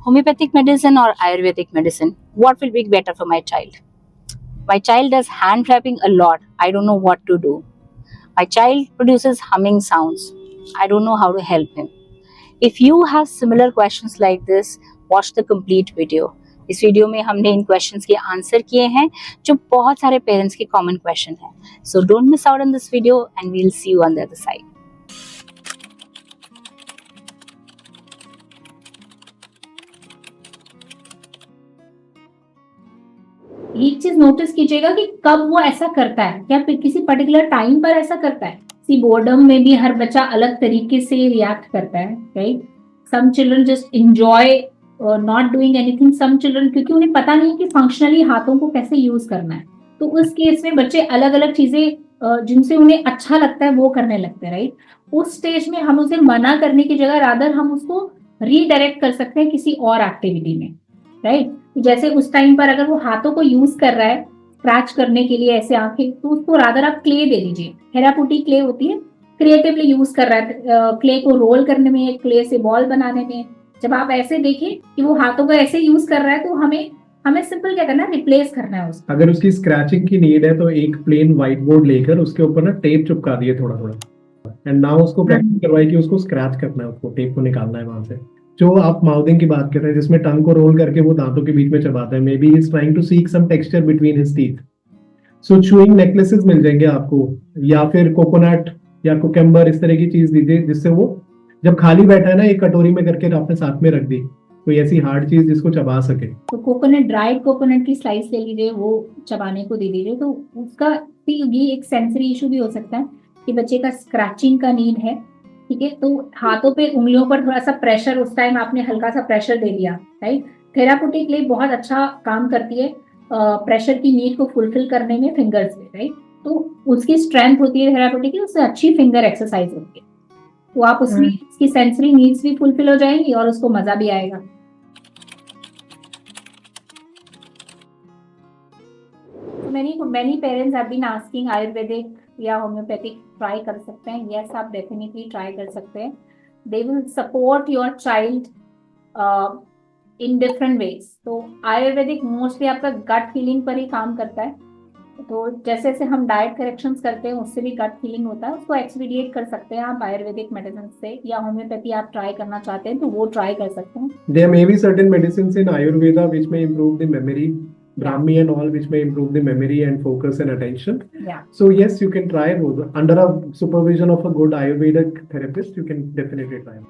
homeopathic medicine or Ayurvedic medicine? What will be better for my child? My child does hand clapping a lot. I don't know what to do. My child produces humming sounds. I don't know how to help him. If you have similar questions like this, watch the complete video. इस video में हमने इन questions के answer किए हैं जो बहुत सारे parents के कॉमन क्वेश्चन हैं. So don't miss out on this video and we will see you on the other side. एक चीज नोटिस कीजिएगा कि कब वो ऐसा करता है, क्या किसी पर्टिकुलर टाइम पर ऐसा करता है. सी बोर्डम में भी हर बच्चा अलग तरीके से रिएक्ट करता है, right. Some children just enjoy not doing anything. Some children क्योंकि उन्हें पता नहीं कि फंक्शनली हाथों को कैसे यूज करना है, तो उस केस में बच्चे अलग अलग चीजें जिनसे उन्हें अच्छा लगता है वो करने लगते हैं, राइट. उस स्टेज में हम उसे मना करने की जगह रादर हम उसको रीडायरेक्ट कर सकते हैं किसी और एक्टिविटी में, राइट. जैसे उस टाइम पर अगर वो हाथों को यूज कर रहा है स्क्रैच करने के लिए ऐसे आंखें, तो उसको रादर आप क्ले दे दीजिए. थेरापूटी क्ले होती है, क्रिएटिवली यूज कर रहा है क्ले को रोल करने में, क्ले से बॉल बनाने में. जब आप ऐसे देखें कि वो हाथों को ऐसे यूज कर रहा है तो हमें सिंपल क्या करना है, रिप्लेस करना है उसको. अगर उसकी स्क्रैचिंग की नीड है तो एक प्लेन व्हाइट बोर्ड लेकर उसके ऊपर ना टेप चिपका दिए थोड़ा थोड़ा, एंड नाउ उसको प्रैक्टिस करवाइए कि उसको स्क्रैच करना है, उसको टेप को निकालना है वहां से. जो आप माउथिंग की बात कर रहे हैं जिसमें टंग को रोल करके वो दांतों के बीच में चबाता है, maybe he is trying to seek some texture between his teeth. So chewing necklaces मिल जाएंगे आपको, या फिर कोकोनट या कुकम्बर, इस तरह की चीज दीजिए जिससे वो जब खाली बैठा है ना एक कटोरी में करके आपने साथ में रख दी, कोई ऐसी हार्ड चीज जिसको चबा सके. तो कोकोनट, ड्राइड कोकोनट की स्लाइस ले लीजिए, वो चबाने को दे दीजिए. तो उसका ये एक सेंसरी इशू भी हो सकता है कि बच्चे का स्क्रैचिंग का नीड है, ठीक है. तो हाथों पे उंगलियों पर थोड़ा सा प्रेशर, उस टाइम आपने हल्का सा प्रेशर दे दिया, राइट. थेरापूटिक क्ले बहुत अच्छा काम करती है प्रेशर की नीड को फुलफिल करने में फिंगर्स में, राइट. तो उसकी स्ट्रेंथ होती है थेरापूटिक की, उससे अच्छी फिंगर एक्सरसाइज होती है. तो आप उसमें उसकी सेंसरी नीड्स भी फुलफिल हो जाएंगी और उसको मजा भी आएगा. Many parents have been asking Ayurvedic या होम्योपैथिक ट्राई कर सकते हैं. यस, आप डेफिनेटली ट्राई कर सकते हैं. They will support your child in different ways. तो आयुर्वेदिक मोस्टली आपका गट फीलिंग पर ही काम करता है. तो जैसे जैसे हम डाइट करेक्शंस करते हैं उससे भी गट फीलिंग होता है, उसको एक्सपीडिएट कर सकते हैं आप आयुर्वेदिक मेडिसिन से. या होम्योपैथी आप ट्राई करना चाहते हैं तो वो ट्राई कर सकते हैं. There may be certain medicines in Ayurveda which may improve the memory, Brahmi and all, which may improve the memory and focus and attention. Yeah. So yes, you can try those under a supervision of a good Ayurvedic therapist. You can definitely try.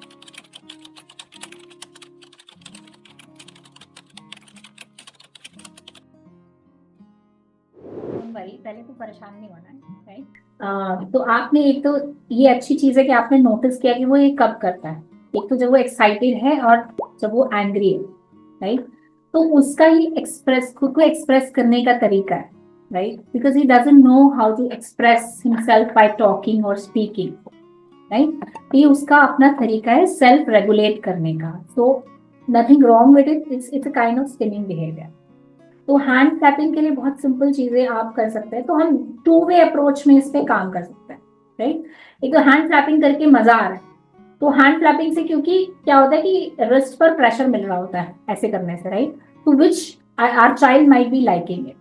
पहले तो परेशान नहीं होना है, right. तो आपने एक तो ये अच्छी चीज है कि आपने नोटिस किया कि वो ये कब करता है. एक तो जब वो एक्साइटेड है और जब वो एंग्री है, राइट. तो उसका ही एक्सप्रेस, खुद को एक्सप्रेस करने का तरीका है, right. Because he doesn't know how to express himself by talking और स्पीकिंग, राइट. ये उसका अपना तरीका है सेल्फ रेगुलेट करने का. So nothing wrong with it, it's a kind of stimming behaviour. तो हैंड क्लैपिंग के लिए बहुत सिंपल चीजें आप कर सकते हैं. तो हम 2-वे अप्रोच में इस पे काम कर सकते हैं, राइट. एक तो हैंड क्लैपिंग करके मजा आ रहा है, तो हैंड क्लैपिंग से क्योंकि क्या होता है कि रिस्ट पर प्रेशर मिल रहा होता है ऐसे करने से, राइट. तो which our child might be liking it.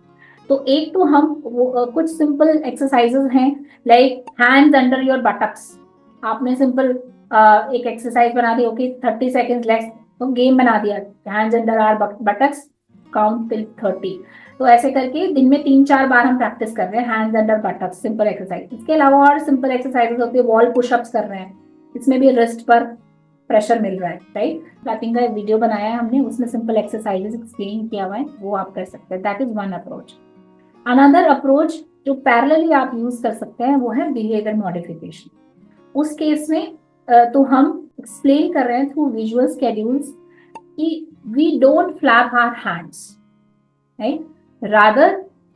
तो एक तो हम कुछ सिंपल एक्सरसाइजेस हैं like hands under your buttocks. आपने सिंपल एक एक्सरसाइज बना दी, ओके 30 सेकेंड्स लेट्स, तो गेम बना दिया, hands under our buttocks, count till 30. तो ऐसे करके दिन में 3-4 बार हम प्रैक्टिस कर रहे हैं hands under buttocks, simple exercise. इसके अलावा और सिंपल एक्सरसाइजेस होती है, वॉल पुशअप्स कर रहे हैं, इसमें भी रिस्ट पर प्रेशर मिल रहा है, राइट. क्लैपिंग का वीडियो बनाया है हमने, उसमें सिंपल एक्सरसाइजेस एक्सप्लेन किया हुआ है, वो आप कर सकते हैं. That is one approach. Another approach जो पैरेलली आप यूज कर सकते हैं वो है बिहेवियर मॉडिफिकेशन. उस केस में तो हम एक्सप्लेन कर रहे हैं थ्रू विजुअल स्केड्यूल्स कि we don't flap our hands, right. Rather,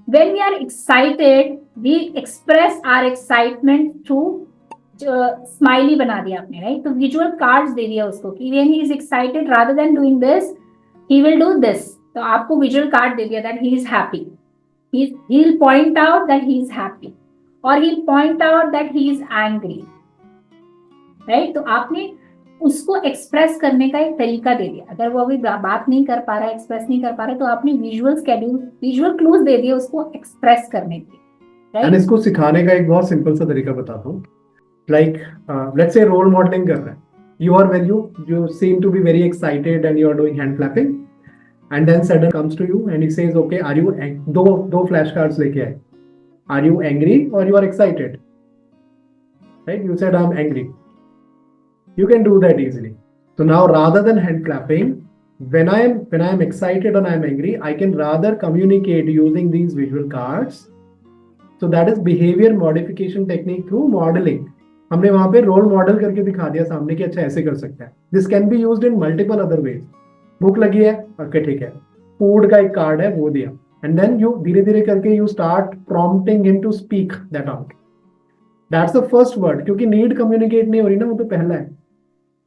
when we are excited, we express our excitement through smiley बना दिया आपने, right. तो visual cards दे दिया उसको कि when he is excited, rather than doing this, he will do this. तो आपको visual card दे दिया that he is happy. He'll point out that he is happy, or he'll point out that he is angry, right. तो आपने उसको express करने का एक तरीका दे दिया। अगर वो अभी बात नहीं कर पा रहा है, एक्सप्रेस नहीं कर पा रहा है, तो आपने विजुअल स्केड्यूल, विजुअल क्लूज दे दिए उसको एक्सप्रेस करने के, एंड राइट? इसको सिखाने का एक बहुत सिंपल सा तरीका बताता हूँ। Like let's say role modelling कर रहा है, you are when you seem to be very excited and you are doing hand clapping, and then sudden comes to you and he says, okay, are you दो flash cards लेके आए, are you angry or you are excited, right? You said I'm angry. You can do that easily. So now rather than hand clapping, when I am excited and I am angry, I can rather communicate using these visual cards. So that is behavior modification technique through modeling. हमने वहां पे role model करके दिखा दिया सामने कि अच्छा ऐसे कर सकता है. This can be used in multiple other ways. Book लगी है, ओके ठीक है, फूड का एक कार्ड है वो दिया, एंड देन यू धीरे धीरे करके you start prompting him to speak that out. That's the first word, क्योंकि नीड कम्युनिकेट नहीं हो रही ना, वो तो पहला है.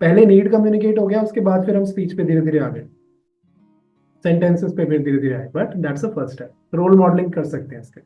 पहले नीड कम्युनिकेट हो गया, उसके बाद फिर हम स्पीच पे धीरे धीरे आ गए, सेंटेंसेस पे फिर धीरे धीरे आए, but that's the first step. Role modelling कर सकते हैं इसके.